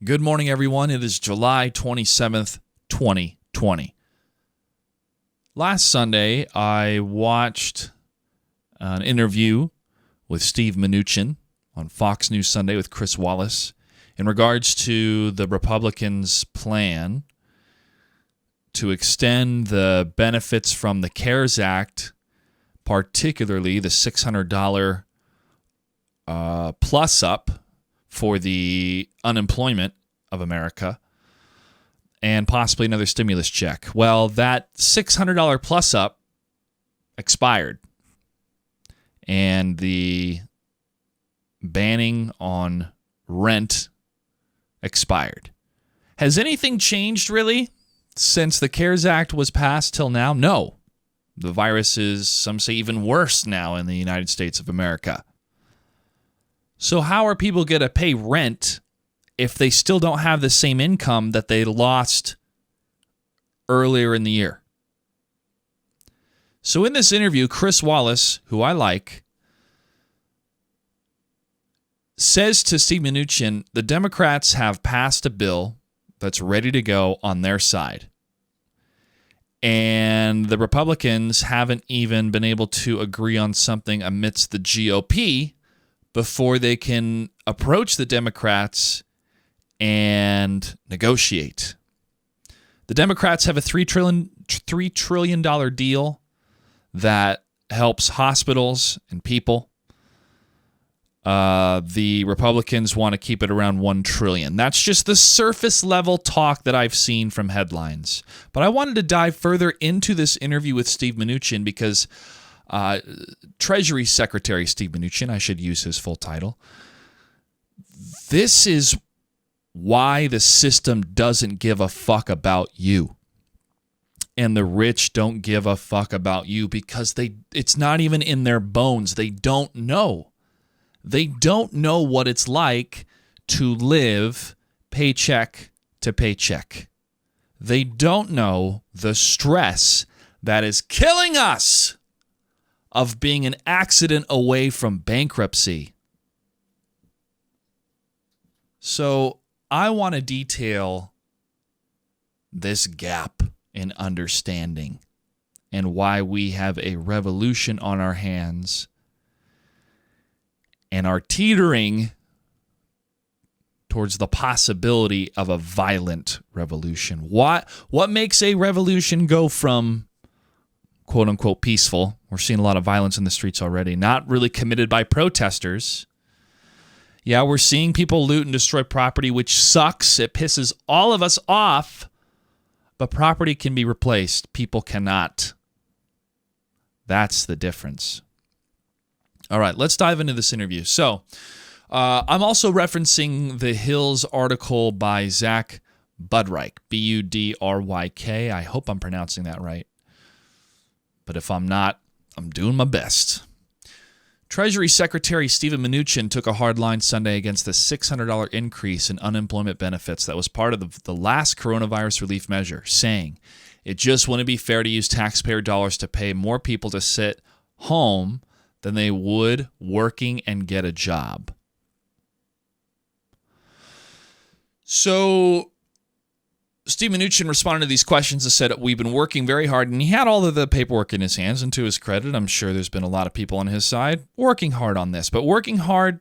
Good morning, everyone. It is July 27th, 2020. Last Sunday, I watched an interview with Steve Mnuchin on Fox News Sunday with Chris Wallace in regards to the Republicans' plan to extend the benefits from the CARES Act, particularly the $600 plus up for the unemployment of America, and possibly another stimulus check. Well, that $600 plus up expired, and the banning on rent expired. Has anything changed, really, since the CARES Act was passed till now? No. The virus is, some say, even worse now in the United States of America. So how are people going to pay rent if they still don't have the same income that they lost earlier in the year? So in this interview, Chris Wallace, who I like, says to Steve Mnuchin, the Democrats have passed a bill that's ready to go on their side. And the Republicans haven't even been able to agree on something amidst the GOP before they can approach the Democrats and negotiate. The Democrats have a $3 trillion deal that helps hospitals and people. The Republicans want to keep it around $1 trillion. That's just the surface level talk that I've seen from headlines. But I wanted to dive further into this interview with Steve Mnuchin because Treasury Secretary Steven Mnuchin, I should use his full title. This is why the system doesn't give a fuck about you. And the rich don't give a fuck about you because it's not even in their bones. They don't know. They don't know what it's like to live paycheck to paycheck. They don't know the stress that is killing us of being an accident away from bankruptcy. So I want to detail this gap in understanding and why we have a revolution on our hands and are teetering towards the possibility of a violent revolution. What makes a revolution go from quote-unquote peaceful? We're seeing a lot of violence in the streets already, not really committed by protesters. Yeah, we're seeing people loot and destroy property, which sucks. It pisses all of us off. But property can be replaced. People cannot. That's the difference. All right, let's dive into this interview. So, I'm also referencing the Hills article by Zach Budryk, Budryk. I hope I'm pronouncing that right. But if I'm not, I'm doing my best. Treasury Secretary Steven Mnuchin took a hard line Sunday against the $600 increase in unemployment benefits that was part of the last coronavirus relief measure, saying it just wouldn't be fair to use taxpayer dollars to pay more people to sit home than they would working and get a job. So Steve Mnuchin responded to these questions and said, we've been working very hard, and he had all of the paperwork in his hands, and to his credit, I'm sure there's been a lot of people on his side working hard on this, but working hard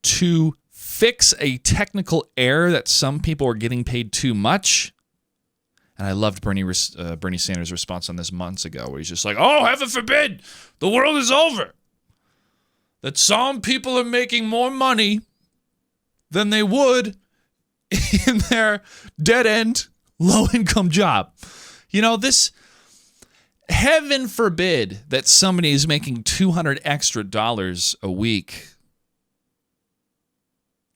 to fix a technical error that some people are getting paid too much. And I loved Bernie Sanders' response on this months ago, where he's just like, oh, heaven forbid, the world is over. That some people are making more money than they would in their dead-end, low-income job. You know, this, heaven forbid that somebody is making $200 extra a week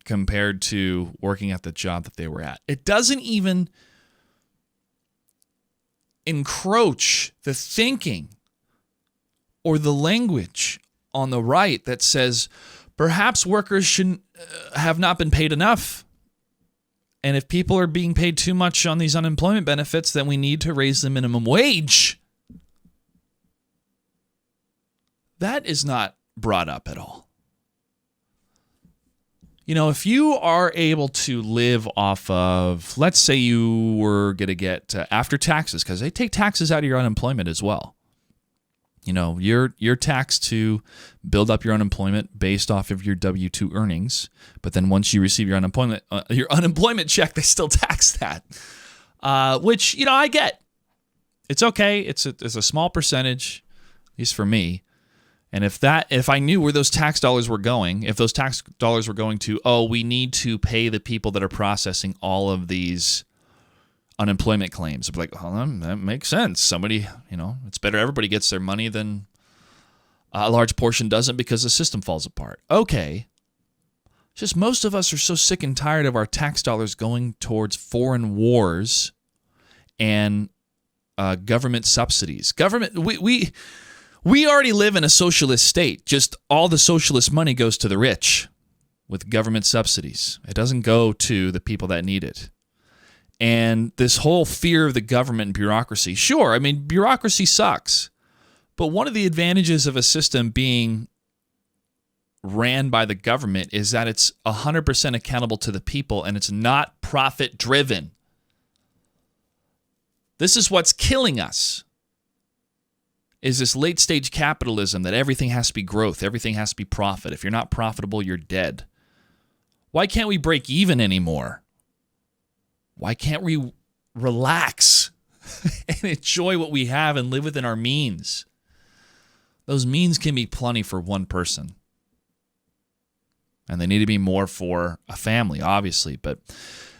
compared to working at the job that they were at. It doesn't even encroach the thinking or the language on the right that says perhaps workers shouldn't have not been paid enough. And if people are being paid too much on these unemployment benefits, then we need to raise the minimum wage. That is not brought up at all. If you are able to live off of, let's say you were going to get after taxes, because they take taxes out of your unemployment as well. You're taxed to build up your unemployment based off of your W-2 earnings, but then once you receive your unemployment check, they still tax that, which I get. It's okay. It's a small percentage, at least for me. And if I knew where those tax dollars were going, if those tax dollars were going to, we need to pay the people that are processing all of these unemployment claims, I'd be like, that makes sense. Somebody, it's better everybody gets their money than a large portion doesn't because the system falls apart. Okay. It's just most of us are so sick and tired of our tax dollars going towards foreign wars and government subsidies. We already live in a socialist state. Just all the socialist money goes to the rich with government subsidies. It doesn't go to the people that need it. And this whole fear of the government and bureaucracy. Sure, bureaucracy sucks. But one of the advantages of a system being ran by the government is that it's 100% accountable to the people and it's not profit-driven. This is what's killing us. Is this late-stage capitalism that everything has to be growth, everything has to be profit. If you're not profitable, you're dead. Why can't we break even anymore? Why can't we relax and enjoy what we have and live within our means? Those means can be plenty for one person. And they need to be more for a family, obviously. But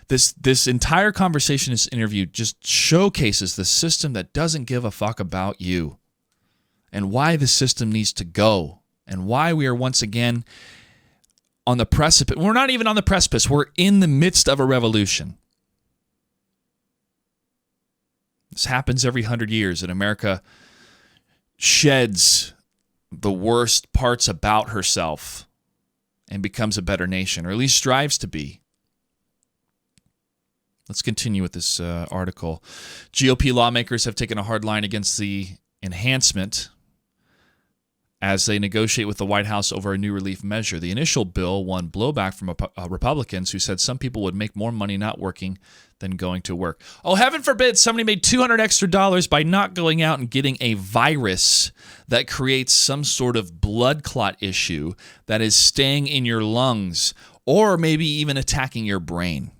this entire conversation, this interview, just showcases the system that doesn't give a fuck about you. And why the system needs to go, and why we are once again on the precipice. We're not even on the precipice. We're in the midst of a revolution. This happens every 100 years, and America sheds the worst parts about herself and becomes a better nation, or at least strives to be. Let's continue with this article. GOP lawmakers have taken a hard line against the enhancement as they negotiate with the White House over a new relief measure. The initial bill won blowback from Republicans who said some people would make more money not working than going to work. Oh, heaven forbid somebody made $200 extra by not going out and getting a virus that creates some sort of blood clot issue that is staying in your lungs or maybe even attacking your brain.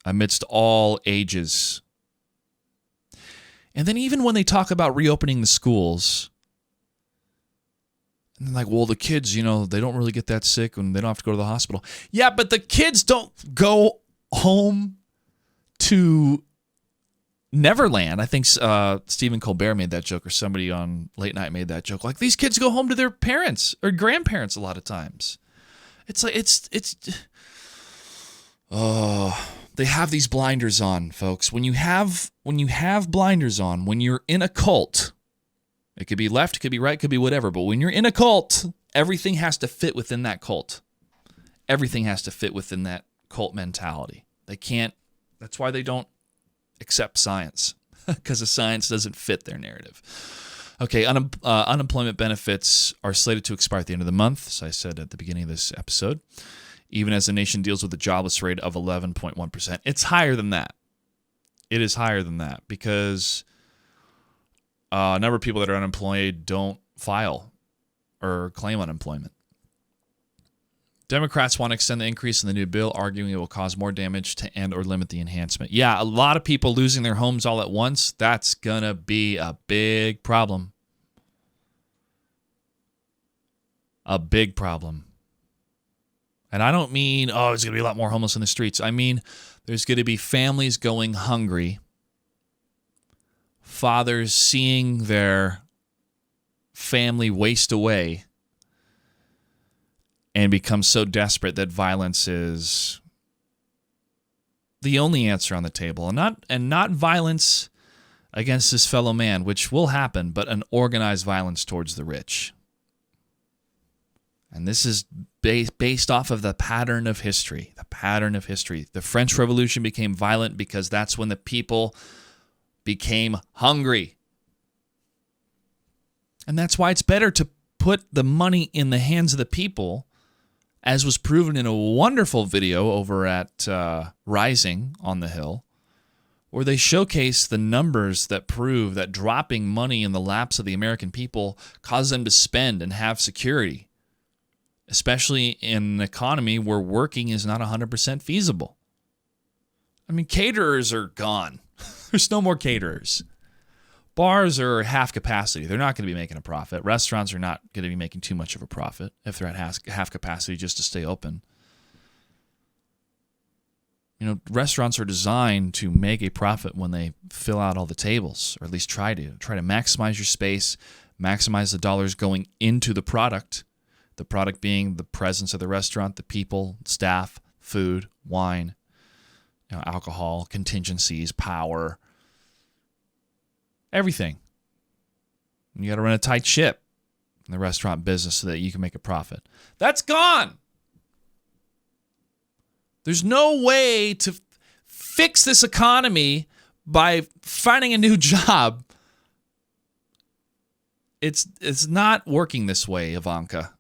Amidst all ages. And then even when they talk about reopening the schools, and they're like, well, the kids, they don't really get that sick and they don't have to go to the hospital. Yeah, but the kids don't go home to Neverland. I think Stephen Colbert made that joke, or somebody on Late Night made that joke. Like, these kids go home to their parents or grandparents a lot of times. It's like, they have these blinders on, folks. When you have blinders on, when you're in a cult, it could be left, it could be right, it could be whatever, but when you're in a cult, everything has to fit within that cult. Everything has to fit within that cult mentality. They can't, that's why they don't accept science, because the science doesn't fit their narrative. Okay, unemployment benefits are slated to expire at the end of the month, as I said at the beginning of this episode. Even as the nation deals with a jobless rate of 11.1%. It's higher than that. It is higher than that because a number of people that are unemployed don't file or claim unemployment. Democrats want to extend the increase in the new bill, arguing it will cause more damage to end or limit the enhancement. Yeah, a lot of people losing their homes all at once, that's going to be a big problem. A big problem. And I don't mean, there's going to be a lot more homeless in the streets. I mean, there's going to be families going hungry, fathers seeing their family waste away and become so desperate that violence is the only answer on the table. And not violence against his fellow man, which will happen, but an organized violence towards the rich. And this is based off of the pattern of history. The pattern of history. The French Revolution became violent because that's when the people became hungry. And that's why it's better to put the money in the hands of the people as was proven in a wonderful video over at Rising on the Hill, where they showcase the numbers that prove that dropping money in the laps of the American people causes them to spend and have security, especially in an economy where working is not 100% feasible. I mean, caterers are gone. There's no more caterers. Bars are half capacity. They're not going to be making a profit. Restaurants are not going to be making too much of a profit if they're at half capacity just to stay open. You know, restaurants are designed to make a profit when they fill out all the tables, or at least try to maximize your space, maximize the dollars going into the product being the presence of the restaurant, the people, staff, food, wine, alcohol, contingencies, power, everything. You got to run a tight ship in the restaurant business so that you can make a profit. That's gone. There's no way to fix this economy by finding a new job. It's not working this way, Ivanka.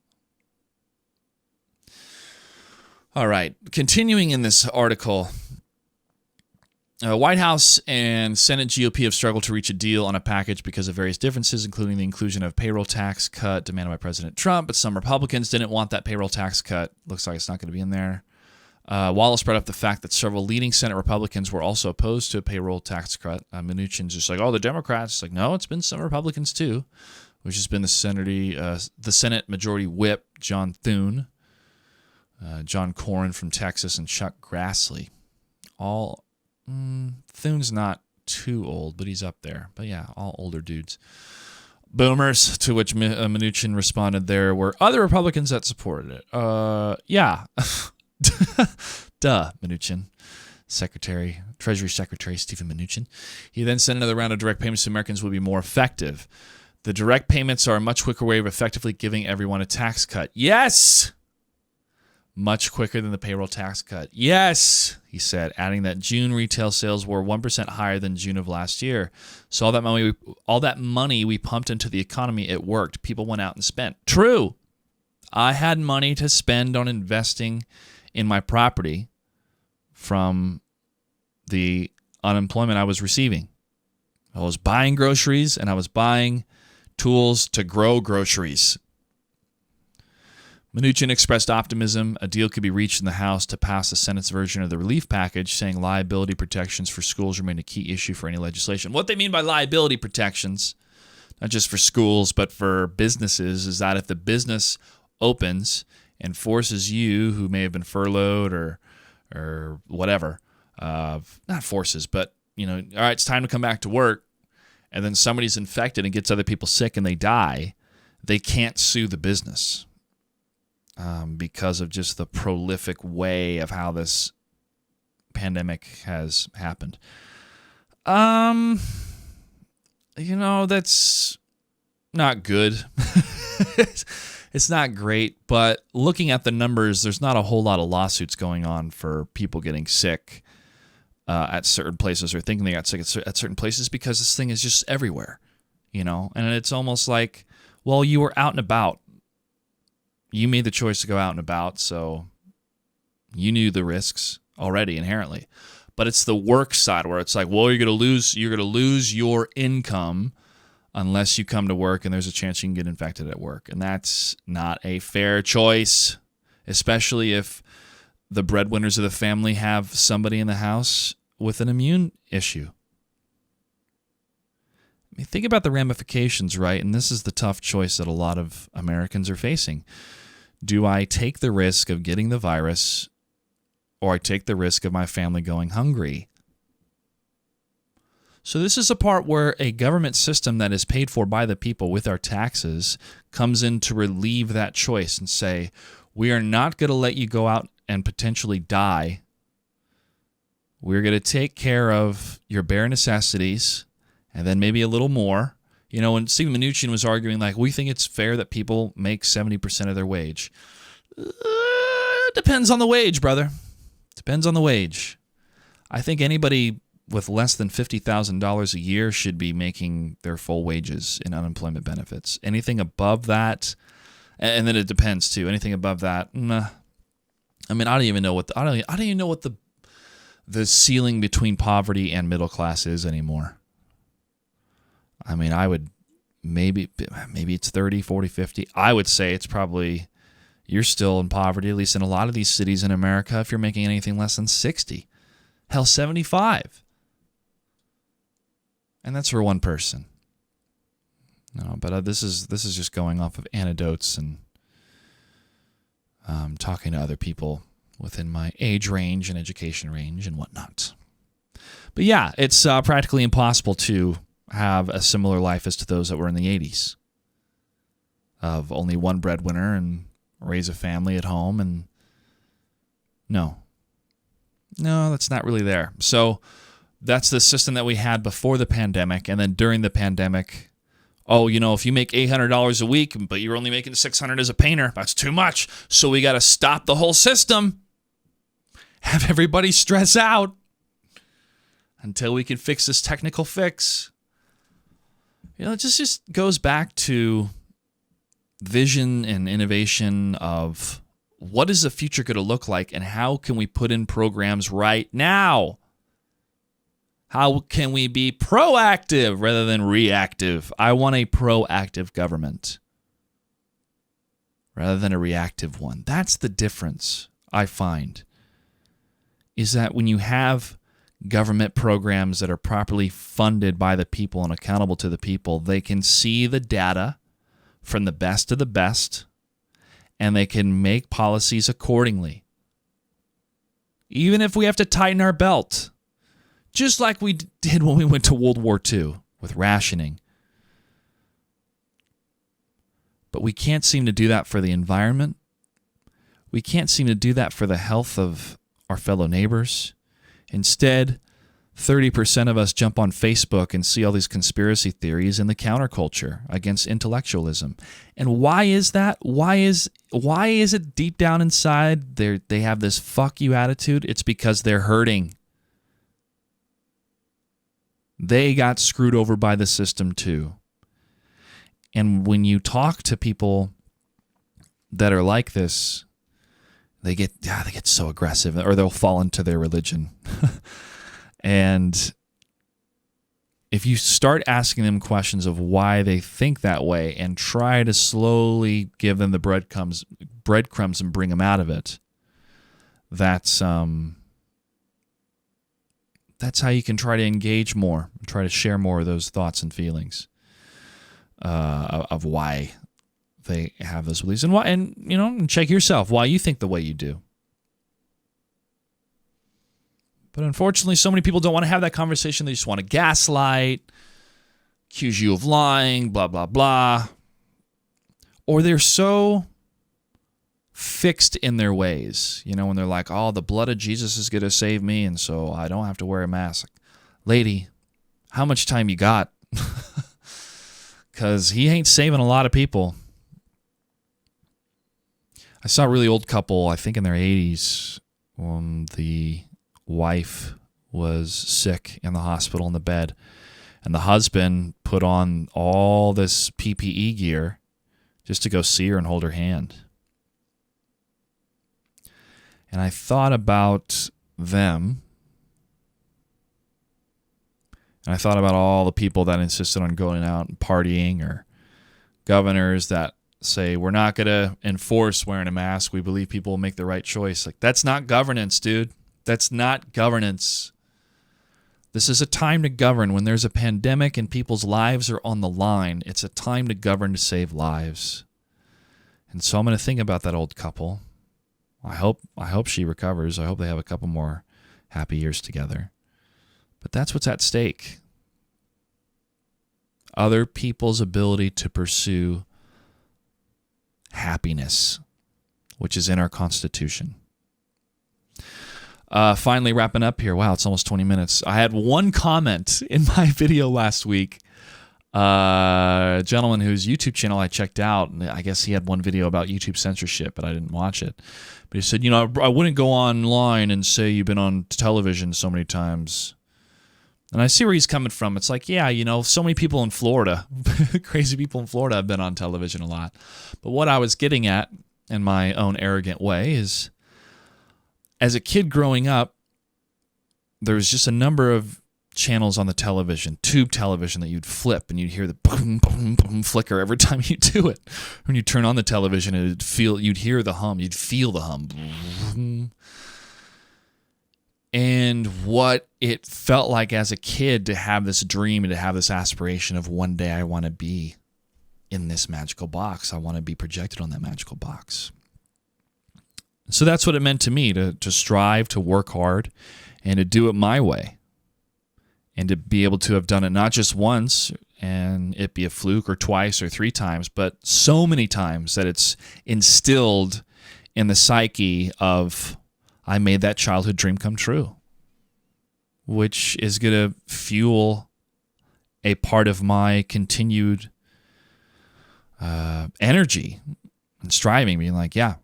All right, continuing in this article, White House and Senate GOP have struggled to reach a deal on a package because of various differences, including the inclusion of payroll tax cut demanded by President Trump, but some Republicans didn't want that payroll tax cut. Looks like it's not going to be in there. Wallace brought up the fact that several leading Senate Republicans were also opposed to a payroll tax cut. Mnuchin's just like, the Democrats. It's like, no, it's been some Republicans too, which has been the Senate Majority Whip, John Thune, John Cornyn from Texas, and Chuck Grassley. Thune's not too old, but he's up there. But yeah, all older dudes. Boomers, to which Mnuchin responded there were other Republicans that supported it. Yeah. Duh, Mnuchin. Treasury Secretary Steven Mnuchin. He then said another round of direct payments to Americans would be more effective. The direct payments are a much quicker way of effectively giving everyone a tax cut. Yes! Much quicker than the payroll tax cut. Yes, he said, adding that June retail sales were 1% higher than June of last year. So all that money we pumped into the economy, it worked. People went out and spent. True. I had money to spend on investing in my property from the unemployment I was receiving. I was buying groceries and I was buying tools to grow groceries. Mnuchin expressed optimism a deal could be reached in the House to pass the Senate's version of the relief package, saying liability protections for schools remain a key issue for any legislation. What they mean by liability protections, not just for schools, but for businesses, is that if the business opens and forces you, who may have been furloughed or whatever, not forces, but, all right, it's time to come back to work, and then somebody's infected and gets other people sick and they die, they can't sue the business. Because of just the prolific way of how this pandemic has happened. That's not good. It's not great, but looking at the numbers, there's not a whole lot of lawsuits going on for people getting sick at certain places or thinking they got sick at certain places because this thing is just everywhere, and it's almost like, well, you were out and about. You made the choice to go out and about, so you knew the risks already inherently. But it's the work side where it's like, well, you're going to lose your income unless you come to work, and there's a chance you can get infected at work. And that's not a fair choice, especially if the breadwinners of the family have somebody in the house with an immune issue. I mean, think about the ramifications, right? And this is the tough choice that a lot of Americans are facing. Do I take the risk of getting the virus, or I take the risk of my family going hungry? So this is a part where a government system that is paid for by the people with our taxes comes in to relieve that choice and say, we are not going to let you go out and potentially die. We're going to take care of your bare necessities and then maybe a little more. When Steven Mnuchin was arguing, we think it's fair that people make 70% of their wage. Depends on the wage, brother. Depends on the wage. I think anybody with less than $50,000 a year should be making their full wages in unemployment benefits. Anything above that, and then it depends too. Anything above that, I mean, I don't even know what the ceiling between poverty and middle class is anymore. I mean, I would maybe it's 30, 40, 50. I would say it's probably you're still in poverty, at least in a lot of these cities in America, if you're making anything less than 60. Hell, 75. And that's for one person. No, but this is just going off of anecdotes and talking to other people within my age range and education range and whatnot. But yeah, it's practically impossible to have a similar life as to those that were in the 80s of only one breadwinner and raise a family at home. And no, that's not really there. So that's the system that we had before the pandemic. And then during the pandemic, if you make $800 a week, but you're only making $600 as a painter, that's too much. So we got to stop the whole system, have everybody stress out until we can fix this technical fix. It just goes back to vision and innovation of what is the future going to look like and how can we put in programs right now? How can we be proactive rather than reactive? I want a proactive government rather than a reactive one. That's the difference, I find, is that when you have government programs that are properly funded by the people and accountable to the people, they can see the data from the best of the best, and they can make policies accordingly. Even if we have to tighten our belt, just like we did when we went to World War II with rationing. But we can't seem to do that for the environment. We can't seem to do that for the health of our fellow neighbors. Instead, 30% of us jump on Facebook and see all these conspiracy theories in the counterculture against intellectualism. And why is that? Why is it deep down inside they have this fuck you attitude? It's because they're hurting. They got screwed over by the system too. And when you talk to people that are like this, they get so aggressive, or they'll fall into their religion. And if you start asking them questions of why they think that way and try to slowly give them the breadcrumbs and bring them out of it, that's how you can try to engage more, try to share more of those thoughts and feelings of why they have those beliefs and check yourself why you think the way you do. But unfortunately, so many people don't want to have that conversation. They just want to gaslight, accuse you of lying, blah, blah, blah. Or they're so fixed in their ways, when they're like, oh, the blood of Jesus is going to save me, and so I don't have to wear a mask. Lady, how much time you got? Because he ain't saving a lot of people. I saw a really old couple, I think in their 80s, when the wife was sick in the hospital in the bed, and the husband put on all this PPE gear just to go see her and hold her hand. And I thought about them, and I thought about all the people that insisted on going out and partying, or governors that say, we're not going to enforce wearing a mask. We believe people will make the right choice. Like, that's not governance, dude. That's not governance. This is a time to govern. When there's a pandemic and people's lives are on the line, it's a time to govern to save lives. And so I'm going to think about that old couple. I hope she recovers. I hope they have a couple more happy years together. But that's what's at stake. Other people's ability to pursue happiness, which is in our Constitution. Finally wrapping up here. Wow, it's almost 20 minutes. I had one comment in my video last week. A gentleman whose YouTube channel I checked out, and I guess he had one video about YouTube censorship, but I didn't watch it. But he said, I wouldn't go online and say you've been on television so many times. And I see where he's coming from. It's like, yeah, so many people in Florida, crazy people in Florida have been on television a lot. But what I was getting at in my own arrogant way is, as a kid growing up, there was just a number of channels on the television, tube television, that you'd flip and you'd hear the boom, boom, boom flicker every time you do it. When you turn on the television, you'd hear the hum, you'd feel the hum. And what it felt like as a kid to have this dream and to have this aspiration of one day I want to be in this magical box. I want to be projected on that magical box. So that's what it meant to me, to strive, to work hard, and to do it my way. And to be able to have done it not just once and it be a fluke, or twice or 3 times, but so many times that it's instilled in the psyche of, I made that childhood dream come true, which is going to fuel a part of my continued energy and striving, being like, yeah,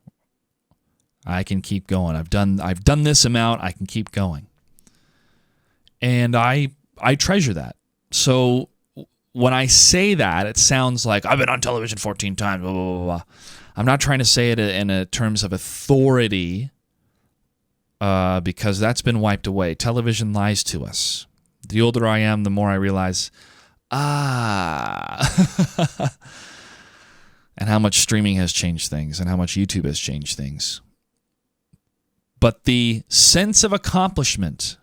I can keep going. I've done this amount. I can keep going. And I treasure that. So when I say that, it sounds like I've been on television 14 times, blah, blah, blah, blah. I'm not trying to say it in terms of authority, because that's been wiped away. Television lies to us. The older I am, the more I realize, and how much streaming has changed things and how much YouTube has changed things. But the sense of accomplishment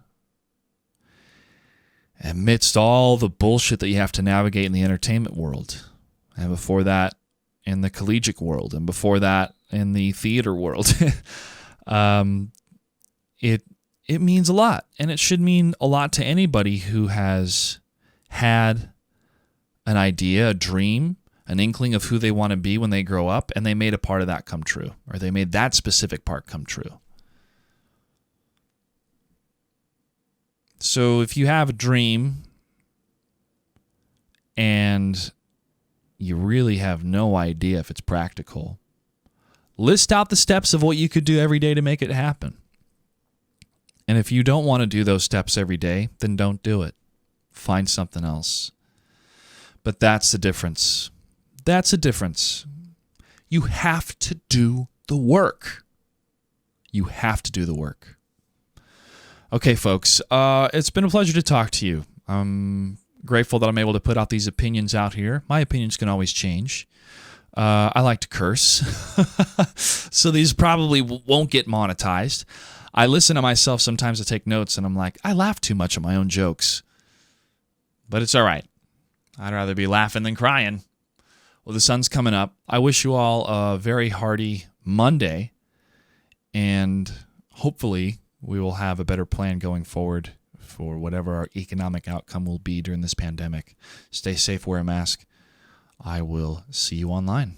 amidst all the bullshit that you have to navigate in the entertainment world, and before that in the collegiate world, and before that in the theater world, it means a lot. And it should mean a lot to anybody who has had an idea, a dream, an inkling of who they want to be when they grow up, and they made a part of that come true, or they made that specific part come true. So if you have a dream and you really have no idea if it's practical, list out the steps of what you could do every day to make it happen. And if you don't want to do those steps every day, then don't do it. Find something else. But that's the difference. That's the difference. You have to do the work. You have to do the work. Okay, folks, it's been a pleasure to talk to you. I'm grateful that I'm able to put out these opinions out here. My opinions can always change. I like to curse, so these probably won't get monetized. I listen to myself sometimes to take notes, and I'm like, I laugh too much at my own jokes. But it's all right. I'd rather be laughing than crying. Well, the sun's coming up. I wish you all a very hearty Monday, and hopefully we will have a better plan going forward for whatever our economic outcome will be during this pandemic. Stay safe, wear a mask. I will see you online.